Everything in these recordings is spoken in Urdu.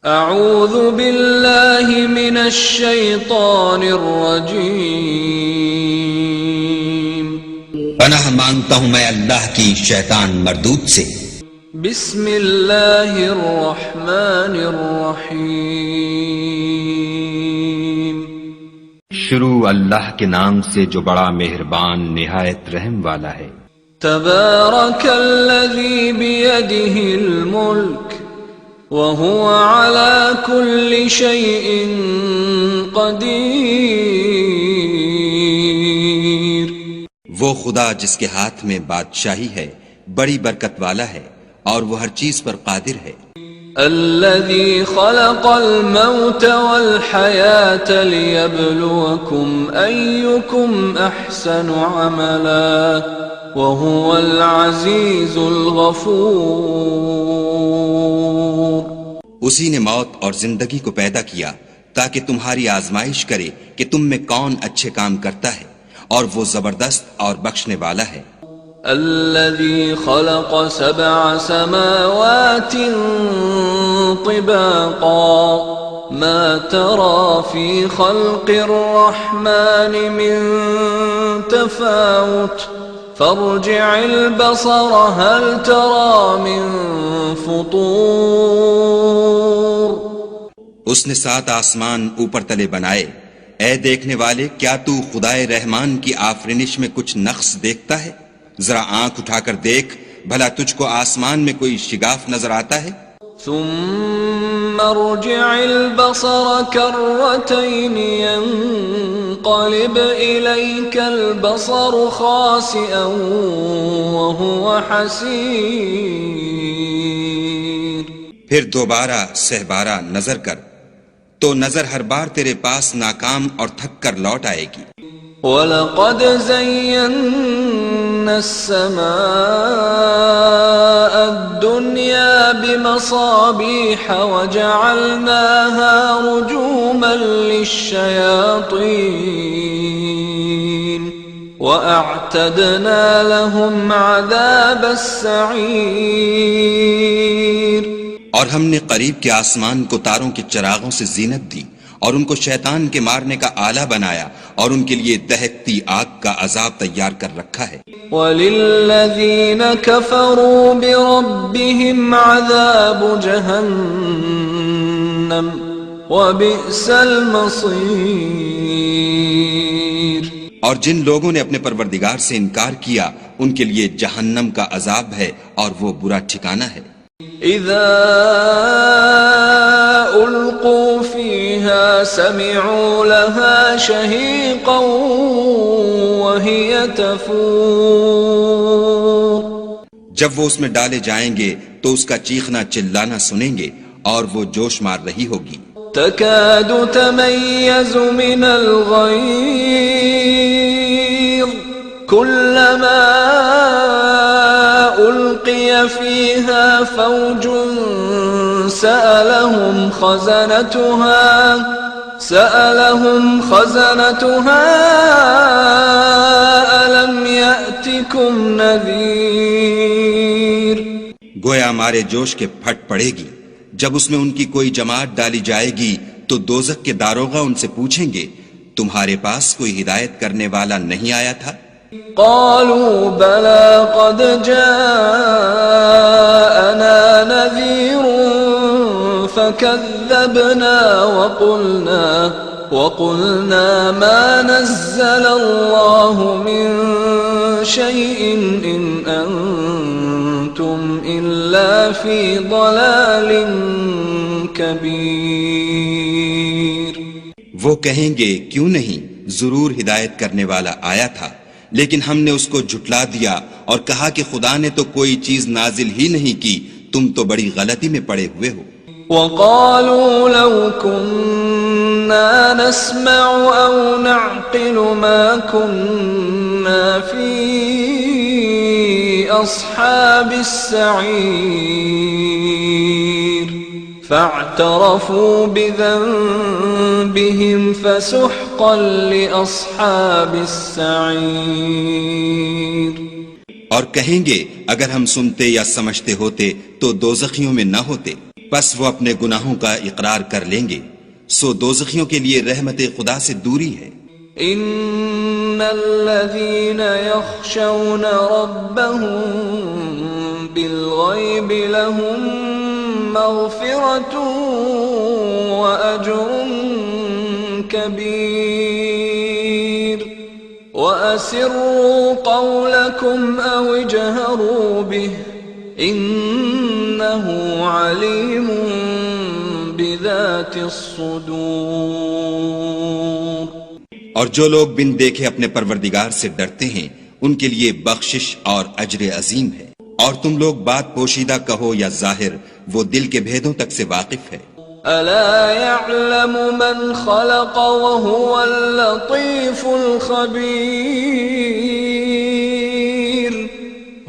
اعوذ باللہ من الشیطان الرجیم، پناہ مانگتا ہوں میں اللہ کی شیطان مردود سے۔ بسم اللہ الرحمن الرحیم، شروع اللہ کے نام سے جو بڑا مہربان نہایت رحم والا ہے۔ تبارک الذی بیدہ الملک وهو على كل شيء قدیر، وہ خدا جس کے ہاتھ میں بادشاہی ہے بڑی برکت والا ہے اور وہ ہر چیز پر قادر ہے۔ الذي خلق الموت والحياة ليبلوكم أيكم أحسن عملا وهو العزيز الغفور، اسی نے موت اور زندگی کو پیدا کیا تاکہ تمہاری آزمائش کرے کہ تم میں کون اچھے کام کرتا ہے، اور وہ زبردست اور بخشنے والا ہے۔ الذي خلق 7 سماوات طباقا ما ترى في خلق الرحمن من تفاوت فارجع البصر هل ترى من فطور، اس نے 7 آسمان اوپر تلے بنائے، اے دیکھنے والے کیا تو خدائے رحمان کی آفرینش میں کچھ نقص دیکھتا ہے؟ ذرا آنکھ اٹھا کر دیکھ بھلا تجھ کو آسمان میں کوئی شگاف نظر آتا ہے؟ ثم ارجع البصر كرتين ينقلب إليك البصر خاسئا وهو حسير، پھر دوبارہ سہبارہ نظر کر تو نظر ہر بار تیرے پاس ناکام اور تھک کر لوٹ آئے گی۔ وَلَقَدْ زَيَّنَّا السَّمَاءَ الدُّنْيَا بِمَصَابِيحَ وَجَعَلْنَاهَا رُجُومًا لِلشَّيَاطِينِ وَأَعْتَدْنَا لَهُمْ عَذَابَ السَّعِيرِ، اور ہم نے قریب کے آسمان کو تاروں کے چراغوں سے زینت دی اور ان کو شیطان کے مارنے کا آلہ بنایا اور ان کے لیے دہکتی آگ کا عذاب تیار کر رکھا ہے۔ وَلِلَّذِينَ كَفَرُوا بِرَبِّهِمْ عَذَابُ جَهَنَّمَ وَبِئْسَ الْمَصِيرُ، اور جن لوگوں نے اپنے پروردگار سے انکار کیا ان کے لیے جہنم کا عذاب ہے اور وہ برا ٹھکانہ ہے۔ اذا القوا فيها سمعوا لها شهيقا وهي تفور، جب وہ اس میں ڈالے جائیں گے تو اس کا چیخنا چلانا سنیں گے اور وہ جوش مار رہی ہوگی۔ تكاد تميز من الغيظ كلما ألقي فيها فوج سألهم خزنتها ألم يأتكم نذير، گویا مارے جوش کے پھٹ پڑے گی جب اس میں ان کی کوئی جماعت ڈالی جائے گی تو دوزخ کے داروغہ ان سے پوچھیں گے تمہارے پاس کوئی ہدایت کرنے والا نہیں آیا تھا؟ قالوا بلى قد جاءنا نذير فكذبنا وقلنا ما نزل الله من شيء إن أنتم إلا في ضلال كبير، وہ کہیں گے کیوں نہیں، ضرور ہدایت کرنے والا آیا تھا لیکن ہم نے اس کو جھٹلا دیا اور کہا کہ خدا نے تو کوئی چیز نازل ہی نہیں کی، تم تو بڑی غلطی میں پڑے ہوئے ہو۔ وَقَالُوا لَوْ كُنَّا نَسْمَعُ أَوْ نَعْقِلُ مَا كُنَّا فِي أَصْحَابِ السَّعِيرِ فَاعْتَرَفُوا بِذَنبِهِمْ فَسُحْقًا لِأَصْحَابِ السَّعِيرِ، اور کہیں گے اگر ہم سنتے یا سمجھتے ہوتے تو دوزخیوں میں نہ ہوتے۔ پس وہ اپنے گناہوں کا اقرار کر لیں گے، سو دوزخیوں کے لیے رحمت خدا سے دوری ہے۔ ان الذين يخشون ربهم بالغيب لهم مغفرة واجر كبير واسروا قولكم او اجهروا به انه عليم بذات الصدور۔ اور جو لوگ بن دیکھے اپنے پروردگار سے ڈرتے ہیں ان کے لیے بخشش اور اجر عظیم ہے۔ اور تم لوگ بات پوشیدہ کہو یا ظاہر، وہ دل کے بھیدوں تک سے واقف ہے۔ الا يعلم من خلق وهو اللطيف الخبير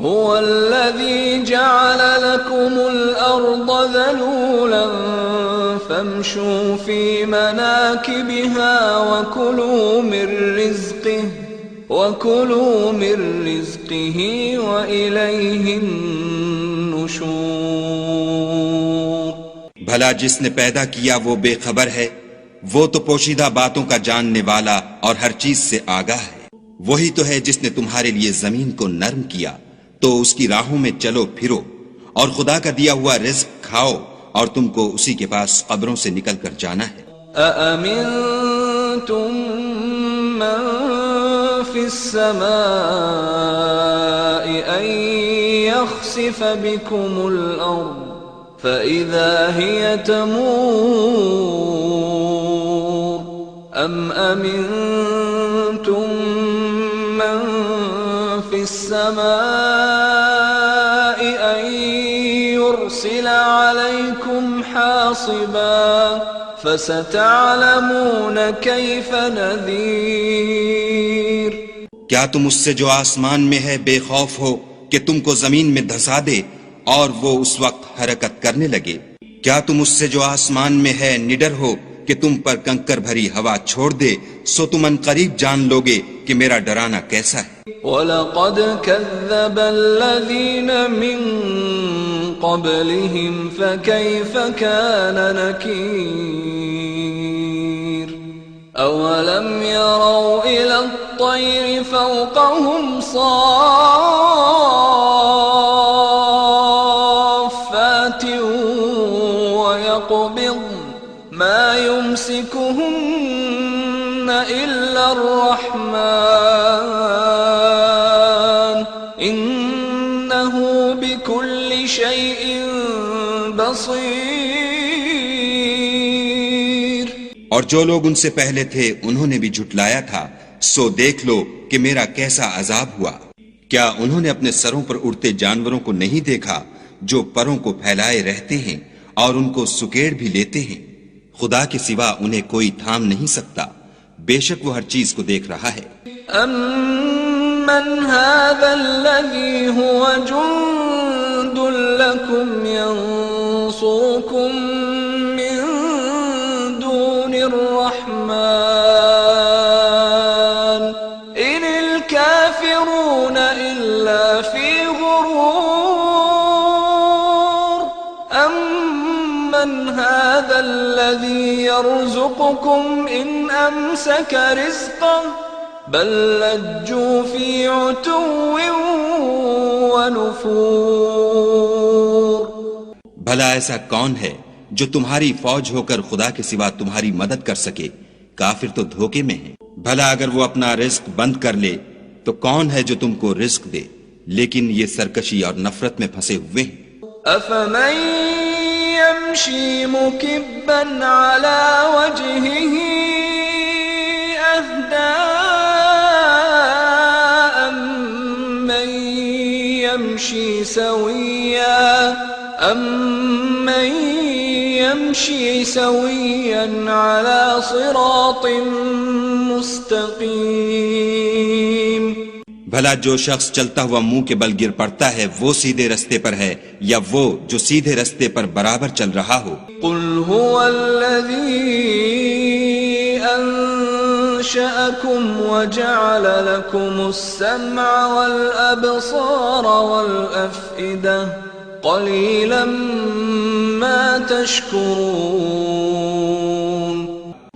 هو الذي جعل لكم الارض ذلولا فامشوا في مناكبها وكلوا من رزقه وإليه النشور۔ بھلا جس نے پیدا کیا وہ بے خبر ہے، وہ تو پوشیدہ باتوں کا جاننے والا اور ہر چیز سے آگاہ ہے۔ وہی تو ہے جس نے تمہارے لیے زمین کو نرم کیا، تو اس کی راہوں میں چلو پھرو اور خدا کا دیا ہوا رزق کھاؤ، اور تم کو اسی کے پاس قبروں سے نکل کر جانا ہے۔ أأمنتم من في السماء أن يخسف بكم الأرض فإذا هي تمور أم أمنتم من في السماء أن يرسل عليكم حاصبا فستعلمون كيف نذير۔ کیا تم اس سے جو آسمان میں ہے بے خوف ہو کہ تم کو زمین میں دھسا دے اور وہ اس وقت حرکت کرنے لگے؟ کیا تم اس سے جو آسمان میں ہے نڈر ہو کہ تم پر کنکر بھری ہوا چھوڑ دے؟ سو تم ان قریب جان لوگے کہ میرا ڈرانا کیسا ہے۔ وَلَقَدْ كَذَّبَ الَّذِينَ مِن قَبْلِهِمْ فَكَيْفَ كَانَ نَكِيرِ أَوَلَمْ يَرَوْا إِلَى الطَّيْرِ فَوْقَهُمْ صَافَّاتٍ وَيَقْبِضْنَ مَا يُمْسِكُهُنَّ إِلَّا الرَّحْمَنُ إِنَّهُ بِكُلِّ شَيْءٍ بَصِيرٌ۔ اور جو لوگ ان سے پہلے تھے انہوں نے بھی جھٹلایا تھا، سو دیکھ لو کہ میرا کیسا عذاب ہوا۔ کیا انہوں نے اپنے سروں پر اڑتے جانوروں کو نہیں دیکھا جو پروں کو پھیلائے رہتے ہیں اور ان کو سکیڑ بھی لیتے ہیں؟ خدا کے سوا انہیں کوئی تھام نہیں سکتا، بے شک وہ ہر چیز کو دیکھ رہا ہے۔ أَمَّنْ هَذَا الَّذِي هُوَ جُنْدٌ لَكُمْ يَنْصُرُكُمْ مِنْ دُونِ الرَّحْمَنِ إِنِ الْكَافِرُونَ إِلَّا فِي غُرُورٍ أَمَّنْ هَذَا الَّذِي يَرْزُقُكُمْ إِنْ أَمْسَكَ رِزْقَهُ بل لجوا في عتو ونفور۔ بھلا ایسا کون ہے جو تمہاری فوج ہو کر خدا کے سوا تمہاری مدد کر سکے؟ کافر تو دھوکے میں ہیں۔ بھلا اگر وہ اپنا رزق بند کر لے تو کون ہے جو تم کو رزق دے؟ لیکن یہ سرکشی اور نفرت میں پھنسے ہوئے ہیں۔ أفمن يمشي مكبا على وجهه أهدى أمن يمشي سويا على صراط مستقيم۔ بھلا جو شخص چلتا ہوا منہ کے بل گر پڑتا ہے وہ سیدھے رستے پر ہے یا وہ جو سیدھے رستے پر برابر چل رہا ہو؟ قل هو الذي أنشأكم وجعل لكم السمع والأبصار والأفئدة قليلا ما تشكرون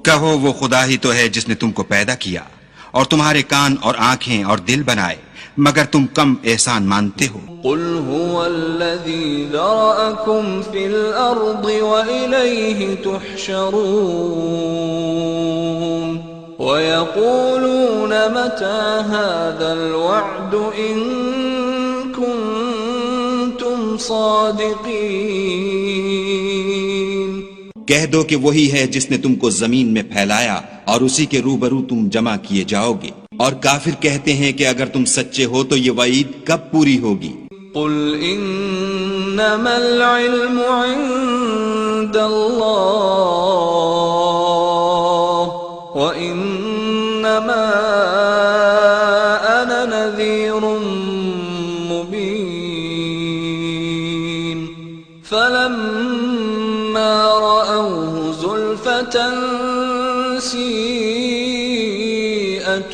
کہو وہ خدا ہی تو ہے جس نے تم کو پیدا کیا اور تمہارے کان اور آنکھیں اور دل بنائے، مگر تم کم احسان مانتے ہو۔ قل هو الذي ذرأكم في الأرض وإليه تحشرون ويقولون متى هذا الوعد إن كنتم صادقين۔ کہہ دو کہ وہی ہے جس نے تم کو زمین میں پھیلایا اور اسی کے روبرو تم جمع کیے جاؤ گے، اور کافر کہتے ہیں کہ اگر تم سچے ہو تو یہ وعید کب پوری ہوگی؟ قل انما العلم عند اللہ وانما انا نذیر مبین فلما رأوه زلفة سیئت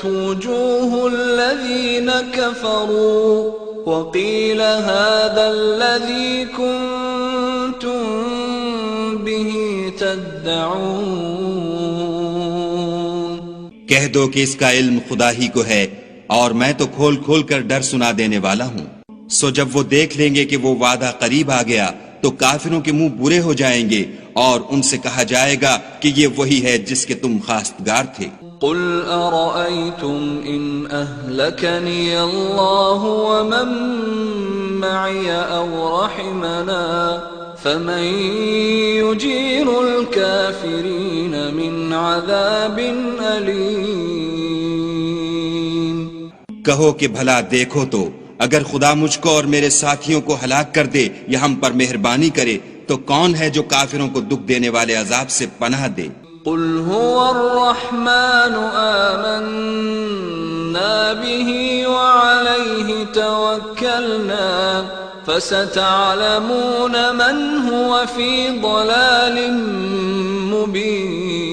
وجوه الذین کفروا وقیل هذا الذی کنتم به تدعون۔ کہہ دو کہ اس کا علم خدا ہی کو ہے اور میں تو کھول کھول کر ڈر سنا دینے والا ہوں۔ سو جب وہ دیکھ لیں گے کہ وہ وعدہ قریب آ گیا تو کافروں کے منہ برے ہو جائیں گے اور ان سے کہا جائے گا کہ یہ وہی ہے جس کے تم خواستگار تھے۔ قل ارأيتم ان اهلكني الله ومن معي او رحمنا فمن يجير الكافرين من عذاب أليم۔ کہو کہ بھلا دیکھو تو اگر خدا مجھ کو اور میرے ساتھیوں کو ہلاک کر دے یا ہم پر مہربانی کرے تو کون ہے جو کافروں کو دکھ دینے والے عذاب سے پناہ دے؟ قل هو الرحمن آمنا به وعليه توكلنا فستعلمون من هو في ضلال مبين۔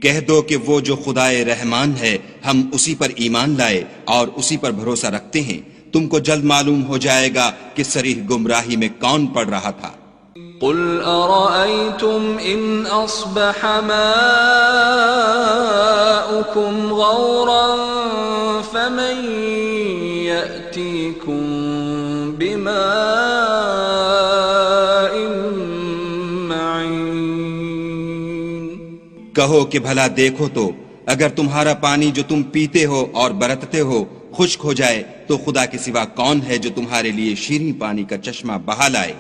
کہہ دو کہ وہ جو خدائے رحمان ہے ہم اسی پر ایمان لائے اور اسی پر بھروسہ رکھتے ہیں، تم کو جلد معلوم ہو جائے گا کہ صریح گمراہی میں کون پڑ رہا تھا۔ قل أرأيتم إن أصبح ماؤكم غورا فمن يأتيكم بماء معين۔ کہو کہ بھلا دیکھو تو اگر تمہارا پانی جو تم پیتے ہو اور برتتے ہو خشک ہو جائے تو خدا کے سوا کون ہے جو تمہارے لیے شیریں پانی کا چشمہ بہا لائے؟